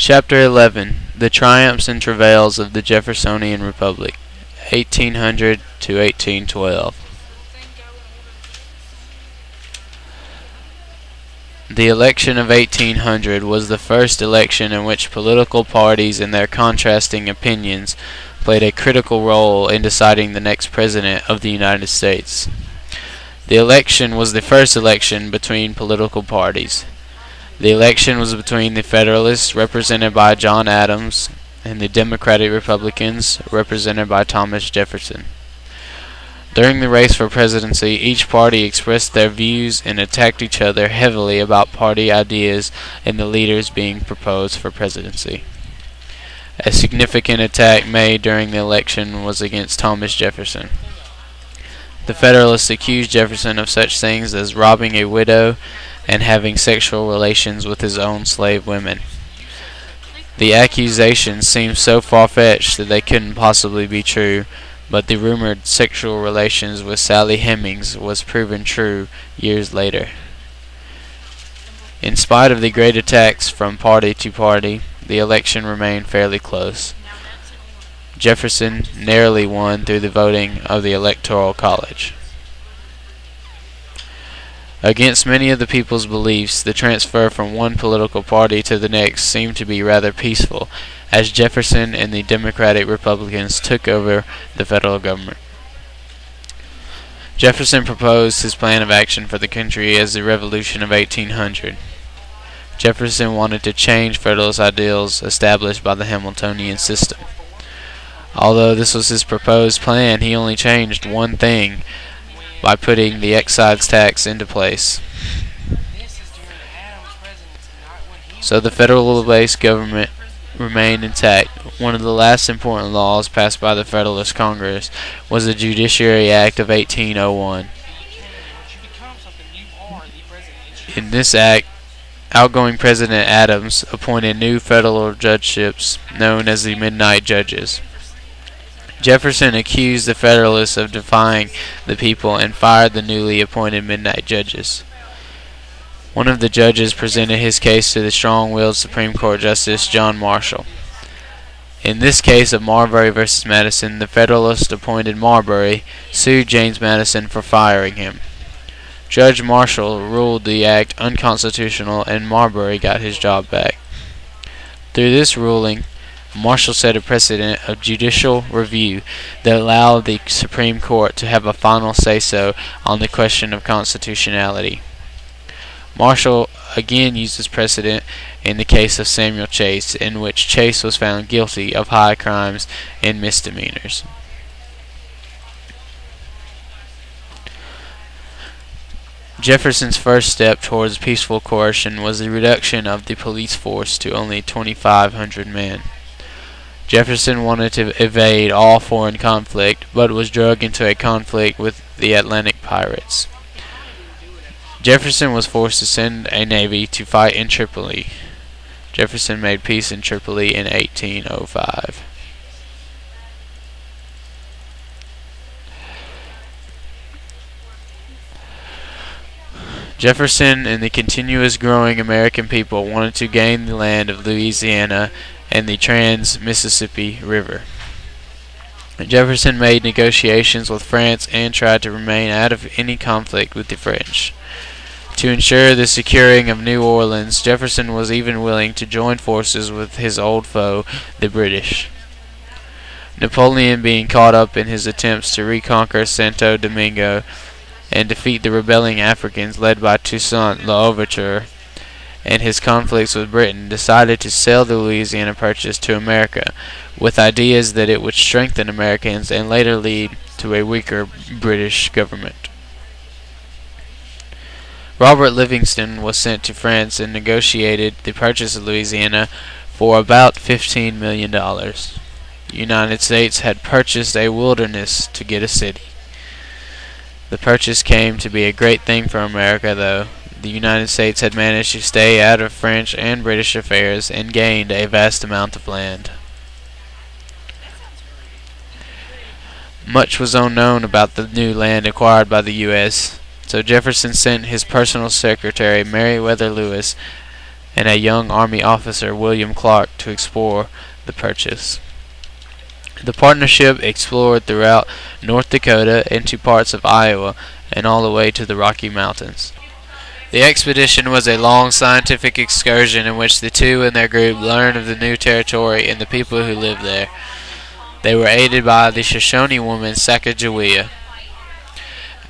Chapter 11. The Triumphs and Travails of the Jeffersonian Republic, 1800 to 1812. The election of 1800 was the first election in which political parties and their contrasting opinions played a critical role in deciding the next president of the United States. The election was the first election between political parties. The election was between the Federalists, represented by John Adams, and the Democratic Republicans, represented by Thomas Jefferson. During the race for presidency, each party expressed their views and attacked each other heavily about party ideas and the leaders being proposed for presidency. A significant attack made during the election was against Thomas Jefferson. The Federalists accused Jefferson of such things as robbing a widow and having sexual relations with his own slave women. The accusations seemed so far-fetched that they couldn't possibly be true, but the rumored sexual relations with Sally Hemings was proven true years later. In spite of the great attacks from party to party, the election remained fairly close. Jefferson narrowly won through the voting of the Electoral College. Against many of the people's beliefs, the transfer from one political party to the next seemed to be rather peaceful, as Jefferson and the Democratic Republicans took over the federal government. Jefferson proposed his plan of action for the country as the Revolution of 1800. Jefferson wanted to change Federalist ideals established by the Hamiltonian system. Although this was his proposed plan, he only changed one thing by putting the excise tax into place. So the federal-based government remained intact. One of the last important laws passed by the Federalist Congress was the Judiciary Act of 1801. In this act, outgoing President Adams appointed new federal judgeships known as the Midnight Judges. Jefferson accused the Federalists of defying the people and fired the newly appointed Midnight Judges. One of the judges presented his case to the strong-willed Supreme Court Justice John Marshall. In this case of Marbury versus Madison, the Federalist appointed Marbury sued James Madison for firing him. Judge Marshall ruled the act unconstitutional and Marbury got his job back. Through this ruling, Marshall set a precedent of judicial review that allowed the Supreme Court to have a final say-so on the question of constitutionality. Marshall again used this precedent in the case of Samuel Chase, in which Chase was found guilty of high crimes and misdemeanors. Jefferson's first step towards peaceful coercion was the reduction of the police force to only 2,500 men. Jefferson wanted to evade all foreign conflict, but was dragged into a conflict with the Atlantic pirates. Jefferson was forced to send a navy to fight in Tripoli. Jefferson made peace in Tripoli in 1805. Jefferson and the continuous growing American people wanted to gain the land of Louisiana and the Trans-Mississippi River. Jefferson made negotiations with France and tried to remain out of any conflict with the French. To ensure the securing of New Orleans, Jefferson was even willing to join forces with his old foe, the British. Napoleon, being caught up in his attempts to reconquer Santo Domingo and defeat the rebelling Africans led by Toussaint L'Ouverture, and his conflicts with Britain, decided to sell the Louisiana Purchase to America, with ideas that it would strengthen Americans and later lead to a weaker British government. Robert Livingston was sent to France and negotiated the purchase of Louisiana for about $15 million. The United States had purchased a wilderness to get a city. The purchase came to be a great thing for America, though. The United States had managed to stay out of French and British affairs and gained a vast amount of land. Much was unknown about the new land acquired by the U.S., so Jefferson sent his personal secretary, Meriwether Lewis, and a young Army officer, William Clark, to explore the purchase. The partnership explored throughout North Dakota into parts of Iowa and all the way to the Rocky Mountains. The expedition was a long scientific excursion in which the two and their group learned of the new territory and the people who lived there. They were aided by the Shoshone woman Sacagawea.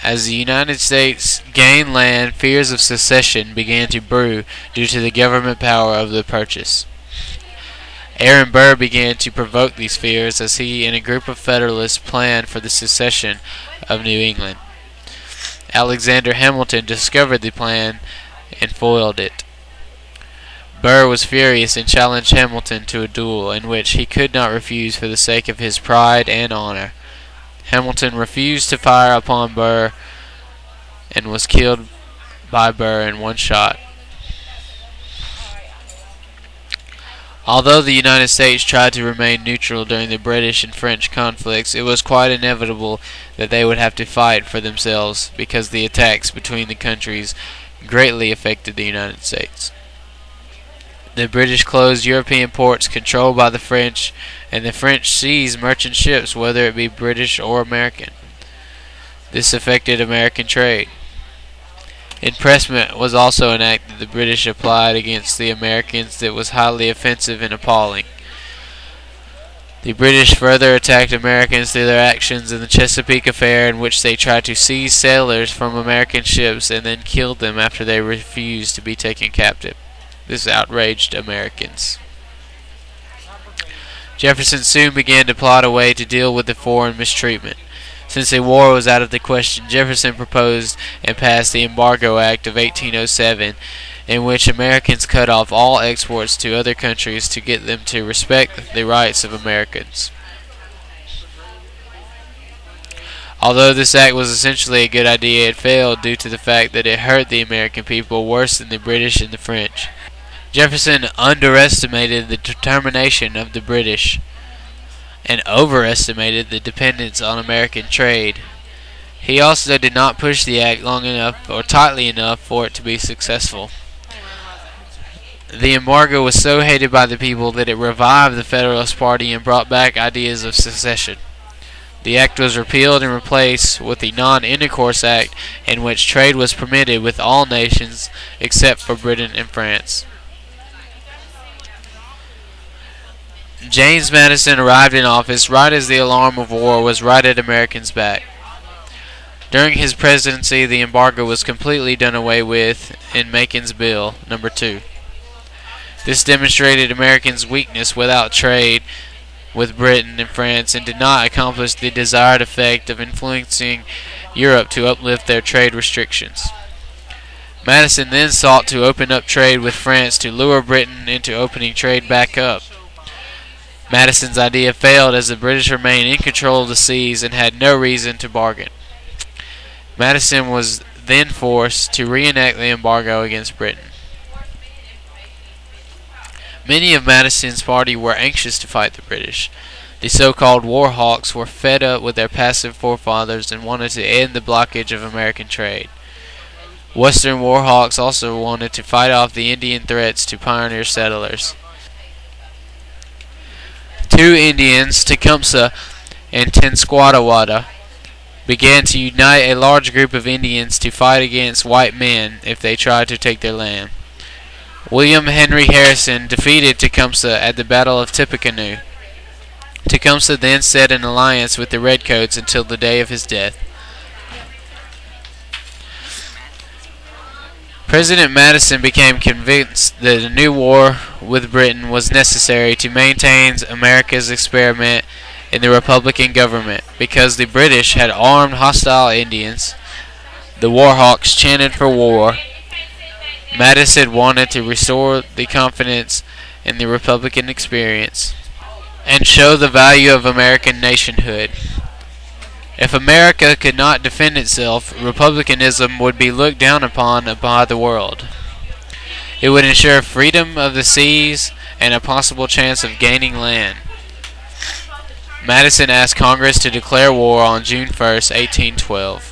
As the United States gained land, fears of secession began to brew due to the government power of the purchase. Aaron Burr began to provoke these fears as he and a group of Federalists planned for the secession of New England. Alexander Hamilton discovered the plan and foiled it. Burr was furious and challenged Hamilton to a duel in which he could not refuse for the sake of his pride and honor. Hamilton refused to fire upon Burr and was killed by Burr in one shot. Although the United States tried to remain neutral during the British and French conflicts, it was quite inevitable that they would have to fight for themselves because the attacks between the countries greatly affected the United States. The British closed European ports controlled by the French, and the French seized merchant ships, whether it be British or American. This affected American trade. Impressment was also an act that the British applied against the Americans that was highly offensive and appalling. The British further attacked Americans through their actions in the Chesapeake affair, in which they tried to seize sailors from American ships and then killed them after they refused to be taken captive. This outraged Americans. Jefferson soon began to plot a way to deal with the foreign mistreatment. Since a war was out of the question, Jefferson proposed and passed the Embargo Act of 1807, in which Americans cut off all exports to other countries to get them to respect the rights of Americans. Although this act was essentially a good idea, it failed due to the fact that it hurt the American people worse than the British and the French. Jefferson underestimated the determination of the British and overestimated the dependence on American trade. He also did not push the act long enough or tightly enough for it to be successful. The embargo was so hated by the people that it revived the Federalist Party and brought back ideas of secession. The act was repealed and replaced with the Non-Intercourse Act, in which trade was permitted with all nations except for Britain and France. James Madison arrived in office right as the alarm of war was right at Americans' back. During his presidency, the embargo was completely done away with in Macon's Bill, No. 2. This demonstrated Americans' weakness without trade with Britain and France and did not accomplish the desired effect of influencing Europe to uplift their trade restrictions. Madison then sought to open up trade with France to lure Britain into opening trade back up. Madison's idea failed as the British remained in control of the seas and had no reason to bargain. Madison was then forced to reenact the embargo against Britain. Many of Madison's party were anxious to fight the British. The so-called war hawks were fed up with their passive forefathers and wanted to end the blockage of American trade. Western war hawks also wanted to fight off the Indian threats to pioneer settlers. Two Indians, Tecumseh and Tenskwatawa, began to unite a large group of Indians to fight against white men if they tried to take their land. William Henry Harrison defeated Tecumseh at the Battle of Tippecanoe. Tecumseh then set an alliance with the Redcoats until the day of his death. President Madison became convinced that a new war with Britain was necessary to maintain America's experiment in the Republican government because the British had armed hostile Indians. The war hawks chanted for war. Madison wanted to restore the confidence in the Republican experience and show the value of American nationhood. If America could not defend itself, republicanism would be looked down upon by the world. It would ensure freedom of the seas and a possible chance of gaining land. Madison asked Congress to declare war on June 1, 1812.